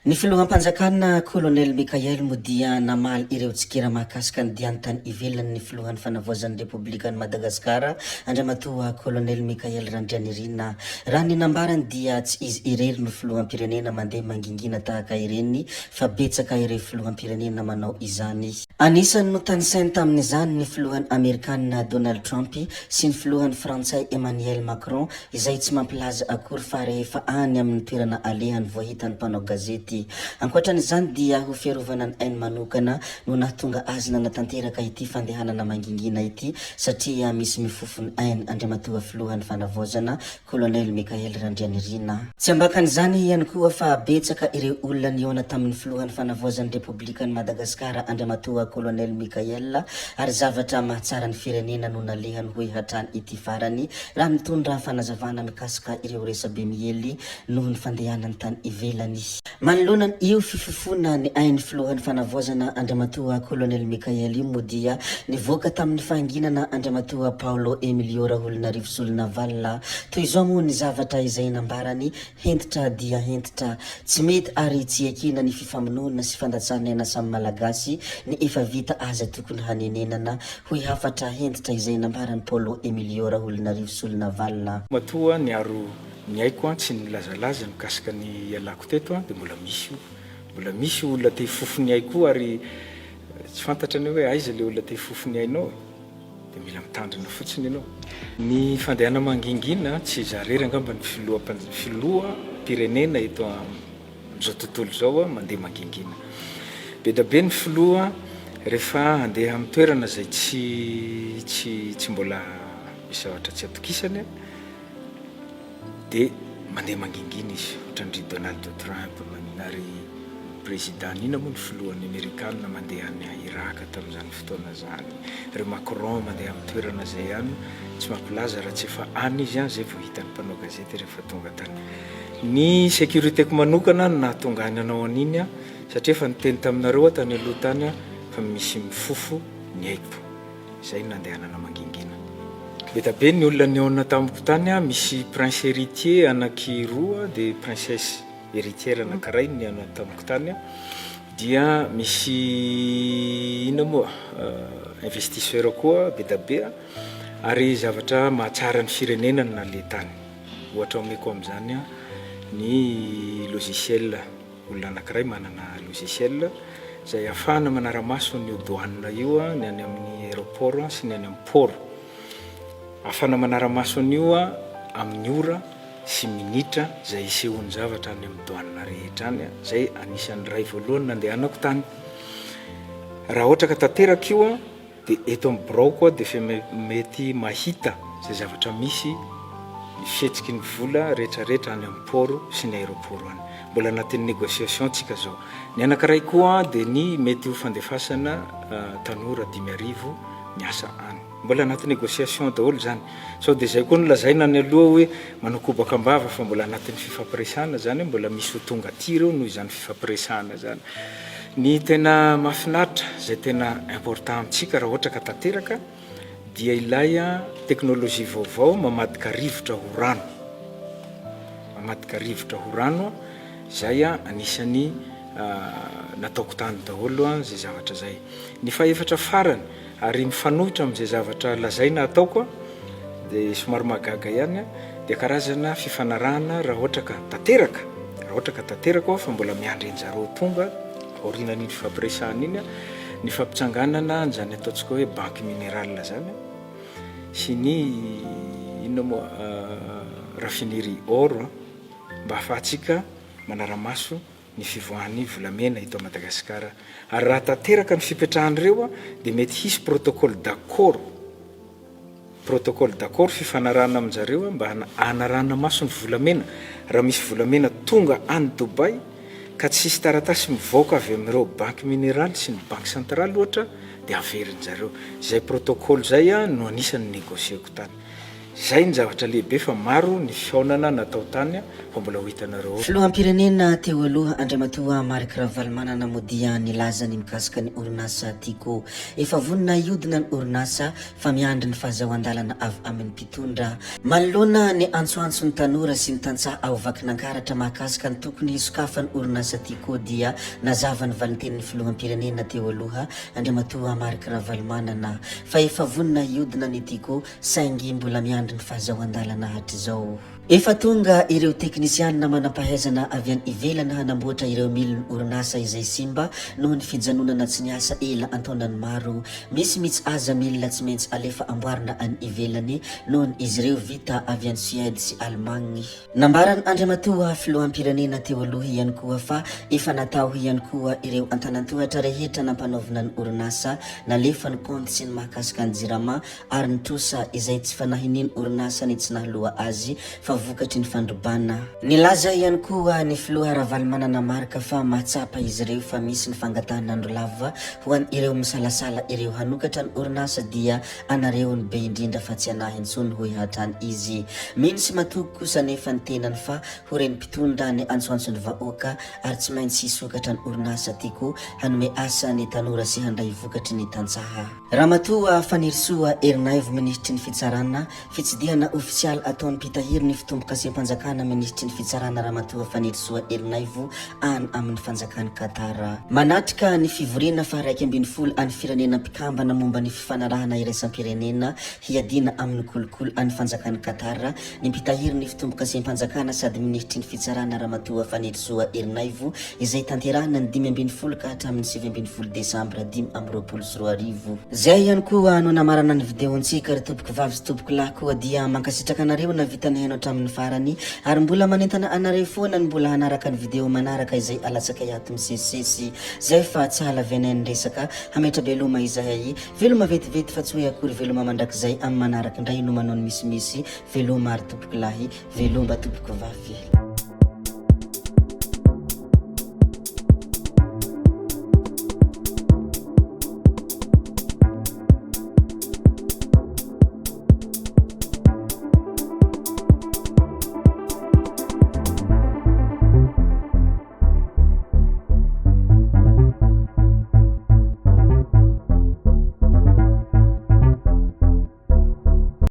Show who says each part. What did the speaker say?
Speaker 1: Ny filoham-panjakana Colonel Mikael moa dia namaly ireo tsikira mahakasika ny diany tany ivelany ny filohan'ny fanavaozan'ny Repoblikan'i Madagasikara andramatoa Colonel Mikael Randrianirina. Raha ny nambarany dia tsy izy irery no filoham-pirenena mandeha mangingina tahaka ireny fa betsaka ireo filoham-pirenena manao izany. Anisany no tanisainy tamin'izany ny filohan'ny Amerikanina Donald Trump sy ny filohan'ny Frantsay Emmanuel Macron izay tsy mampilaza akory fa rehefa any amin'ny toerana alehany voahitany mpanao gazety. Ankoatran'izany dia ho fiarovana ny ainy manokana no nahatonga azy nanatanteraka ity fandehanana mangingina ity satria misy mifofo ny ainy andriamatoa filohan'ny fanavaozana Colonel Mikael Randrianirina. Tsy ambakan'izany ihany koa fa betsaka ireo olona niona tamin'ny filohan'ny fanavaozan'ny Repoblikan'i Madagasikara andriamatoa Colonel Mikael ary zavatra mahatsara ny firenena no nalehany hoe hatrany ity farany raha mitondra fanazavana mikasika ireo resabe miely noho ny fandehanany tany ivelany. Manoloana io fifofona ny ainy filohan'ny fanavaozana andriamatoa Colonel Mikael io moa dia nivoaka tamin'ny fahanginana andriamatoa Paulo Emilio Raholinarivo Solinaval. Toy izao moa ny zavatra izay nambarany hentitra dia hentitra, tsy mety ary tsy ekina ny fifamonoana sy fandatsanena samy malagasy ny efa vita aza tokony hanenenana hoe hafatra hentitra izay nambarany Paulo Emilio Raholinarivo Solinaval.
Speaker 2: Matoa niaro ny aiko tsy nilazalaza mikasika ny ialako teto dia mbola misy olona te hifofony aiko ary tsy fantatra ny hoe aiza le olona te hifofony ainao dia mila mitandrina fotsiny ianao. Ny fandehana mangingina tsy zarery angamba ny filoha pirenena eto amin'izao tontolo zao mandeha mangingina. Be da be ny filoha rehefa andeha amin'ny toerana zay tsy mbola misy zavatra tsy atokisany dia mandeha mangingina izy, ohatran'ny Donald Trump ary président ina moa ny filohan'ny Amerikanina mandeha any Iraka tamin'izany fotoana zany, ry Macron mandeha amin'ny toerana zay ihany tsy mampilaza raha tsy efa any izy zay vao hitan'ny mpanao gazety rehefa tonga tany. Ny sécuritéko manokana no nahatonga anao an'iny satria efa niteny taminareo tany aloha tany fa misy mifofo ny aiko, izay nandehanana mangingina. Be da be ny olona niona tamiko tany misy prince héritier anakiroa dia princesse héritière anankiray niona tamiko tany dia misy ina moa investisseur koa be da be ary zavatra mahatsara ny firenena na le tany. Ohatra omeko amin'izany ny logiciel, olona anankiray manana logiciel zay ahafahana manara-maso ny douane io ny any amin'ny aéroport sy ny any amin'ny port. Ahafahana manara-maso an'io amin'ny ora sy minitra zay isehony zavatra any amin'ny douane rehetra any, zay anisan'ny ray voalohany nandehanako tany. Raha ohatra ka tanteraka io dia eto amin'ny birao koa dia efa mety mahita zay zavatra misy ny fihetsiky ny vola rehetrarehetra any amin'ny port sy ny aéroport any. Mbola anatin'ny négociation tsika zao. Ny anankiray koa dia ny mety ho fandefasana tanora 5,000 miasa any. Mbola anatin'ny négociation daholo zany. Sao dia zay koa nolazaina ny aloha hoe manao kobakambava fa mbola anatin'ny fifampiresahana zany, mbola misy ho tonga aty reo noho izany fifampiresahana zany. Ny tena mahafinaritra zay tena important amintsika raha ohatra ka tanteraka dia ilay teknôlôjia vaovao mamadika rivotra ho rano. Mamadika rivotra ho rano zay anisany nataoko tany daholo zay zavatra zay. Ny fahaefatra farany ary mifanohitra amin'izay zavatra lazaina ataoko dia somary magaga ihany dia karazana fifanarahana raha ohatra ka tanteraka fa mbola miandry anjareo tonga aorinan'iny fifampiresahana iny ny fampitsanganana an'izany ataontsika hoe banque minérale zany sy ny inona moa raffinerie or mba ahafahantsika manara-maso ny fivoahan'ny volamena eto Madagasikara. Ary raha tanteraka ny fipetrahan'ireo dia mety hisy protocole d'accord fifanarahana amin'jareo mba hanarahana maso ny volamena. Raha misy volamena tonga any Dubai ka tsy sisy taratasy mivoaka avy amin'ireo banque minérale sy ny banque centrale ohatra dia averin'jareo. Zay protocole zay no anisan'ny négocieko tany. zay ny zavatra lehibe fa maro ny fiaonana natao tany fa mbola ho hitanareo.
Speaker 1: Filoham-pirenena teo aloha Andriamatoa Marc Ravalomanana modia nilaza ny mikasika ny orinasa Tico efa vonina iodina ny orinasa fa miandry ny fahazahoan-dalana avy amin'ny mpitondra. Manoloana ny antsoantso ny tanora sy ny tantsaha ao vakinankaratra mahakasika ny tokony sokafan'ny orinasa Tico dia nazava ny valitenin'ny filoham-pirenena teo aloha Andriamatoa Marc Ravalomanana fa efa vonina iodina ny Tico saingy mbola miandry ny fahazahoan-dalana hatrizao. Efa tonga ireo teknisianina manam-pahaizana avy any ivelany hanamboatra ireo milina orinasa izay simba noho ny fijanonana tsy niasa ela antaonany maro. Misy mitsy aza milina tsy maintsy alefa amboarina any ivelany noho ny izy ireo vita avy any Suède sy Allemagne. Nambarany Andriamatoa filoham-pirenena teo aloha ihany koa fa efa natao ihany koa ireo antanantohatra rehetra nampanaovina ny orinasa nalefa ny compte sy ny mahakasika ny jirama ary ny trosa izay tsy fanahininy orinasa ny tsy nahaloa azy fa vokatry ny fandrobana. Nilaza ihany koa ny filoha Ravalomanana marika fa mahatsapa izy ireo fa misy ny fangatan'andro lava ho an ireo misalasala ireo hanokatra ny orinasa dia anareo ny be indrindra fa tsy anahy intsony ho hihatrany izy. Mino sy matoky kosa nefa ny tenany fa ho reny mpitondra ny antsoantsony vahoaka ary tsy maintsy hisokatra ny orinasa Tico hanome asa ny tanora sy handray vokatry ny tantsaha. Ramatoa Fanirisoa Erinaivo ministry ny fitsarana fitsidihana ofisialy ataony mpitahiry ny fitomboka sem-panjakana ministry ny fitsarana Ramatoa Fanirisoa Erinaivo any amin'ny fanjakany Katara. Manatrika ny fivoriana fa 120 any firenena mpikambana momba ny fifanarahana iraisam-pirenena hiadina amin'ny kolokolo any fanjakany Katara ny mpitahiry ny fitomboka sem-panjakana sady ministry ny fitsarana Ramatoa Fanirisoa Erinaivo izay tanterahana ny 15 ka hatramin'ny 17 Desambra 2024. Zay ihany koa no namarana ny videontsika ry tompoko vavy sy tompoko lahy koa dia mankasitraka anareo na vitany haino hatramin'ny farany ary mbola manentana anareo foana ny mbola hanaraka ny video manaraka izay alatsaka iato misesisesy zay fa tsy halavianay ny resaka hametra veloma izahay veloma vetivety fa tsy hoe akory veloma mandrakizay amin'ny manaraka indray no manao ny misimisy veloma ary tompoko lahy veloma tompoko vavy.